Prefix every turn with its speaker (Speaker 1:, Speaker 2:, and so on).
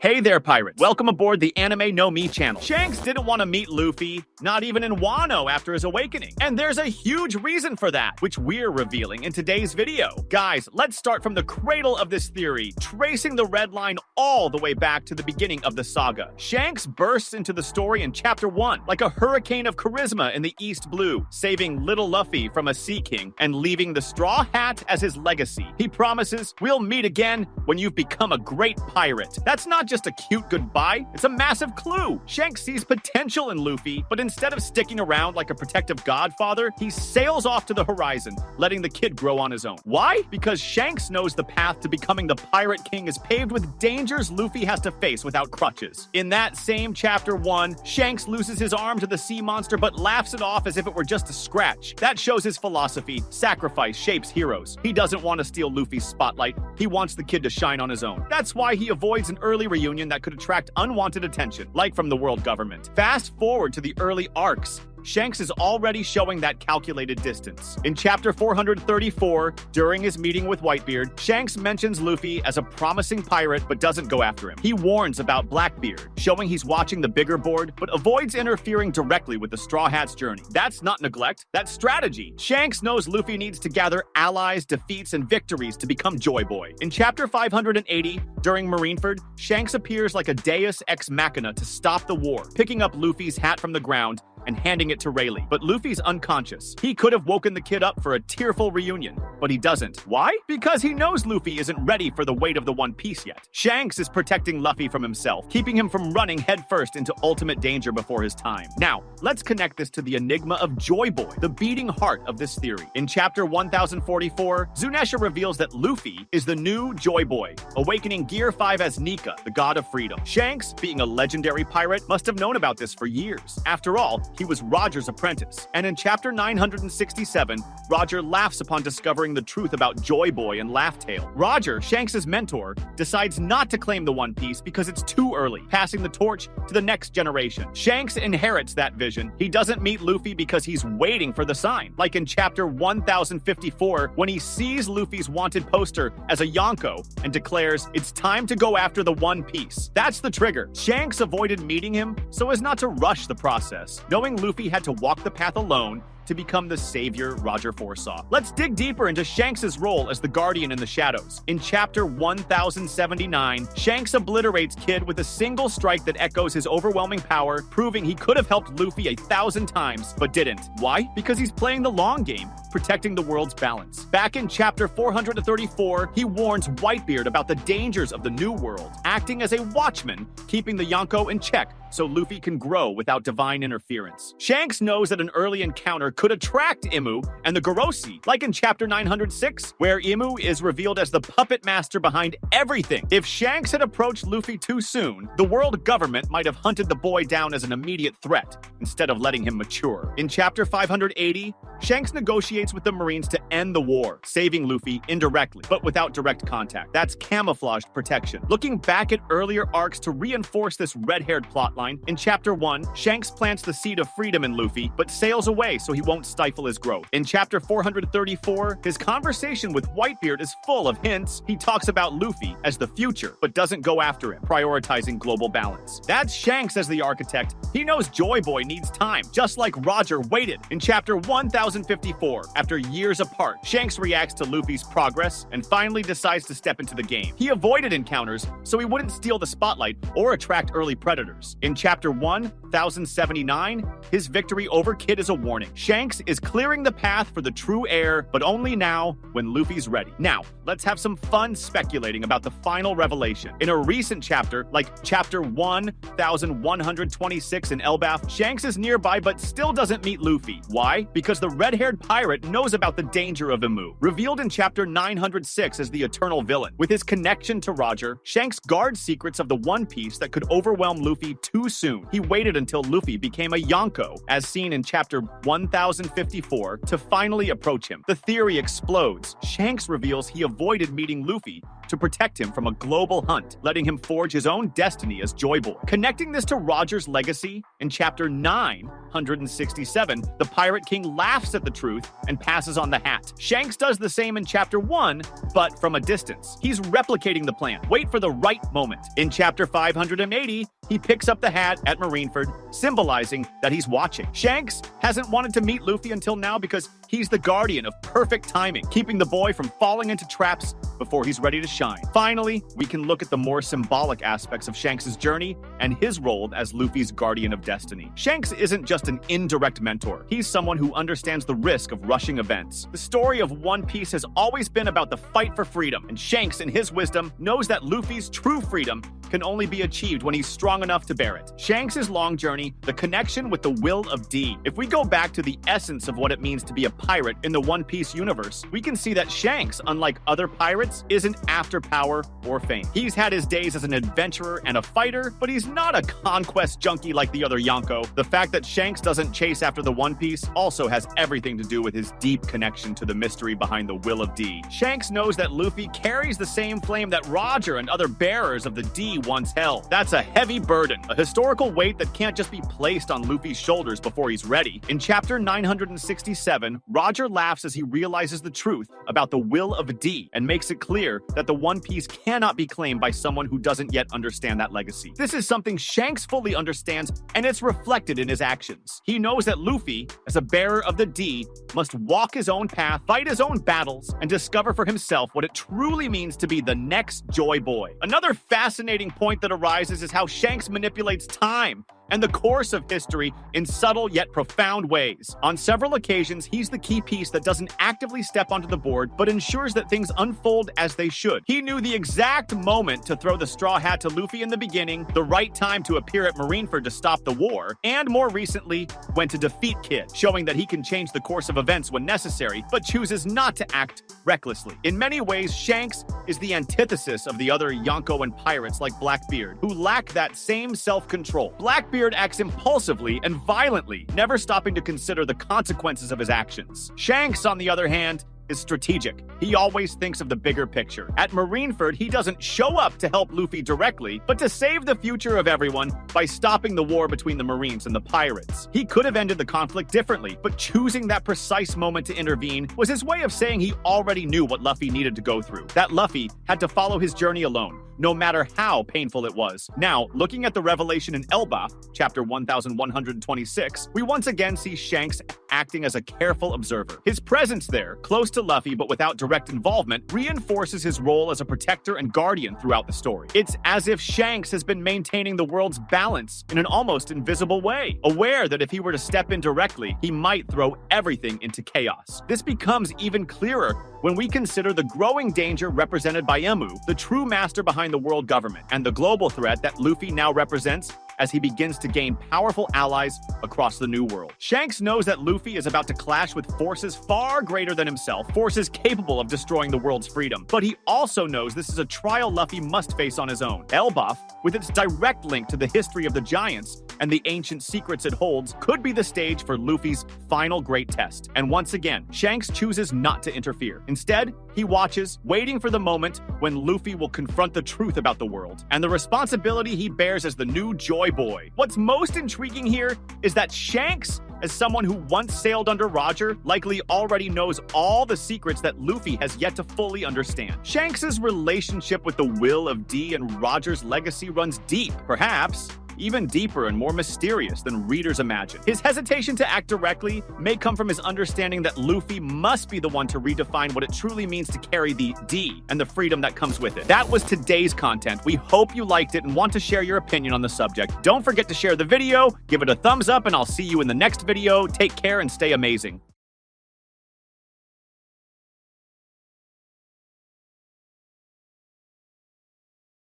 Speaker 1: Hey there, pirates. Welcome aboard the Anime No Me channel. Shanks didn't want to meet Luffy, not even in Wano after his awakening. And there's a huge reason for that, which we're revealing in today's video. Guys, let's start from the cradle of this theory, tracing the red line all the way back to the beginning of the saga. Shanks bursts into the story in Chapter 1, like a hurricane of charisma in the East Blue, saving little Luffy from a Sea King and leaving the straw hat as his legacy. He promises, "We'll meet again when you've become a great pirate." That's not just a cute goodbye, it's a massive clue. Shanks sees potential in Luffy, but instead of sticking around like a protective godfather, he sails off to the horizon, letting the kid grow on his own. Why? Because Shanks knows the path to becoming the Pirate King is paved with dangers Luffy has to face without crutches. In that same Chapter 1, Shanks loses his arm to the sea monster but laughs it off as if it were just a scratch. That shows his philosophy: sacrifice shapes heroes. He doesn't want to steal Luffy's spotlight, he wants the kid to shine on his own. That's why he avoids an early reunion that could attract unwanted attention, like from the world government. Fast forward to the early arcs. Shanks is already showing that calculated distance. In Chapter 434, during his meeting with Whitebeard, Shanks mentions Luffy as a promising pirate but doesn't go after him. He warns about Blackbeard, showing he's watching the bigger board but avoids interfering directly with the Straw Hat's journey. That's not neglect, that's strategy. Shanks knows Luffy needs to gather allies, defeats, and victories to become Joy Boy. In Chapter 580, during Marineford, Shanks appears like a deus ex machina to stop the war, picking up Luffy's hat from the ground and handing it to Rayleigh. But Luffy's unconscious. He could have woken the kid up for a tearful reunion, but he doesn't. Why? Because he knows Luffy isn't ready for the weight of the One Piece yet. Shanks is protecting Luffy from himself, keeping him from running headfirst into ultimate danger before his time. Now, let's connect this to the enigma of Joy Boy, the beating heart of this theory. In Chapter 1044, Zunesha reveals that Luffy is the new Joy Boy, awakening Gear 5 as Nika, the god of freedom. Shanks, being a legendary pirate, must have known about this for years. After all, he was Roger's apprentice. And in Chapter 967, Roger laughs upon discovering the truth about Joy Boy and Laugh Tale. Roger, Shanks' mentor, decides not to claim the One Piece because it's too early, passing the torch to the next generation. Shanks inherits that vision. He doesn't meet Luffy because he's waiting for the sign, like in Chapter 1054, when he sees Luffy's wanted poster as a Yonko and declares, "It's time to go after the One Piece." That's the trigger. Shanks avoided meeting him so as not to rush the process, knowing Luffy had to walk the path alone to become the savior Roger foresaw. Let's dig deeper into Shanks' role as the Guardian in the Shadows. In Chapter 1079, Shanks obliterates Kid with a single strike that echoes his overwhelming power, proving he could have helped Luffy 1,000 times, but didn't. Why? Because he's playing the long game, protecting the world's balance. Back in Chapter 434, he warns Whitebeard about the dangers of the New World, acting as a watchman, keeping the Yonko in check so Luffy can grow without divine interference. Shanks knows that an early encounter could attract Imu and the Gorosi, like in Chapter 906, where Imu is revealed as the puppet master behind everything. If Shanks had approached Luffy too soon, the world government might have hunted the boy down as an immediate threat, instead of letting him mature. In Chapter 580, Shanks negotiates with the Marines to end the war, saving Luffy indirectly, but without direct contact. That's camouflaged protection. Looking back at earlier arcs to reinforce this red-haired plotline, in Chapter 1, Shanks plants the seed of freedom in Luffy, but sails away so he won't stifle his growth. In Chapter 434, his conversation with Whitebeard is full of hints. He talks about Luffy as the future, but doesn't go after him, prioritizing global balance. That's Shanks as the architect. He knows Joy Boy needs time, just like Roger waited. In Chapter 1054, after years apart, Shanks reacts to Luffy's progress and finally decides to step into the game. He avoided encounters so he wouldn't steal the spotlight or attract early predators. In Chapter 1079, his victory over Kid is a warning. Shanks is clearing the path for the true heir, but only now when Luffy's ready. Now, let's have some fun speculating about the final revelation. In a recent chapter, like Chapter 1126 in Elbaf, Shanks is nearby but still doesn't meet Luffy. Why? Because the red-haired pirate knows about the danger of Imu. Revealed in Chapter 906 as the eternal villain. With his connection to Roger, Shanks guards secrets of the One Piece that could overwhelm Luffy too soon. He waited until Luffy became a Yonko, as seen in Chapter 1054, to finally approach him. The theory explodes. Shanks reveals he avoided meeting Luffy to protect him from a global hunt, letting him forge his own destiny as Joy Boy. Connecting this to Roger's legacy, in Chapter 967, the Pirate King laughs at the truth and passes on the hat. Shanks does the same in Chapter 1, but from a distance. He's replicating the plan. Wait for the right moment. In Chapter 580, he picks up the hat at Marineford, symbolizing that he's watching. Shanks hasn't wanted to meet Luffy until now because he's the guardian of perfect timing, keeping the boy from falling into traps before he's ready to shine. Finally, we can look at the more symbolic aspects of Shanks' journey and his role as Luffy's guardian of destiny. Shanks isn't just an indirect mentor. He's someone who understands the risk of rushing events. The story of One Piece has always been about the fight for freedom, and Shanks, in his wisdom, knows that Luffy's true freedom can only be achieved when he's strong enough to bear it. Shanks' long journey, the connection with the will of D. If we go back to the essence of what it means to be a pirate in the One Piece universe, we can see that Shanks, unlike other pirates, isn't after power or fame. He's had his days as an adventurer and a fighter, but he's not a conquest junkie like the other Yonko. The fact that Shanks doesn't chase after the One Piece also has everything to do with his deep connection to the mystery behind the will of D. Shanks knows that Luffy carries the same flame that Roger and other bearers of the D once held. That's a heavy burden, a historical weight that can't just be placed on Luffy's shoulders before he's ready. In Chapter 967, Roger laughs as he realizes the truth about the will of D and makes it clear that the One Piece cannot be claimed by someone who doesn't yet understand that legacy. This is something Shanks fully understands, and it's reflected in his actions. He knows that Luffy, as a bearer of the D, must walk his own path, fight his own battles, and discover for himself what it truly means to be the next Joy Boy. Another fascinating point that arises is how Shanks manipulates time and the course of history in subtle yet profound ways. On several occasions, he's the key piece that doesn't actively step onto the board, but ensures that things unfold as they should. He knew the exact moment to throw the straw hat to Luffy in the beginning, the right time to appear at Marineford to stop the war, and more recently, when to defeat Kid, showing that he can change the course of events when necessary, but chooses not to act recklessly. In many ways, Shanks is the antithesis of the other Yonko and pirates like Blackbeard, who lack that same self-control. Blackbeard acts impulsively and violently, never stopping to consider the consequences of his actions. Shanks, on the other hand, is strategic. He always thinks of the bigger picture. At Marineford, he doesn't show up to help Luffy directly, but to save the future of everyone by stopping the war between the Marines and the pirates. He could have ended the conflict differently, but choosing that precise moment to intervene was his way of saying he already knew what Luffy needed to go through. That Luffy had to follow his journey alone, no matter how painful it was. Now, looking at the revelation in Elbaf, chapter 1126, we once again see Shanks acting as a careful observer. His presence there, close to Luffy but without direct involvement, reinforces his role as a protector and guardian throughout the story. It's as if Shanks has been maintaining the world's balance in an almost invisible way, aware that if he were to step in directly, he might throw everything into chaos. This becomes even clearer when we consider the growing danger represented by Emu, the true master behind the world government, and the global threat that Luffy now represents as he begins to gain powerful allies across the New World. Shanks knows that Luffy is about to clash with forces far greater than himself, forces capable of destroying the world's freedom. But he also knows this is a trial Luffy must face on his own. Elbaf, with its direct link to the history of the Giants and the ancient secrets it holds, could be the stage for Luffy's final great test. And once again, Shanks chooses not to interfere. Instead, he watches, waiting for the moment when Luffy will confront the truth about the world and the responsibility he bears as the new Joy Boy. What's most intriguing here is that Shanks, as someone who once sailed under Roger, likely already knows all the secrets that Luffy has yet to fully understand. Shanks' relationship with the will of D and Roger's legacy runs deep, perhaps even deeper and more mysterious than readers imagine. His hesitation to act directly may come from his understanding that Luffy must be the one to redefine what it truly means to carry the D and the freedom that comes with it. That was today's content. We hope you liked it and want to share your opinion on the subject. Don't forget to share the video, give it a thumbs up, and I'll see you in the next video. Take care and stay amazing.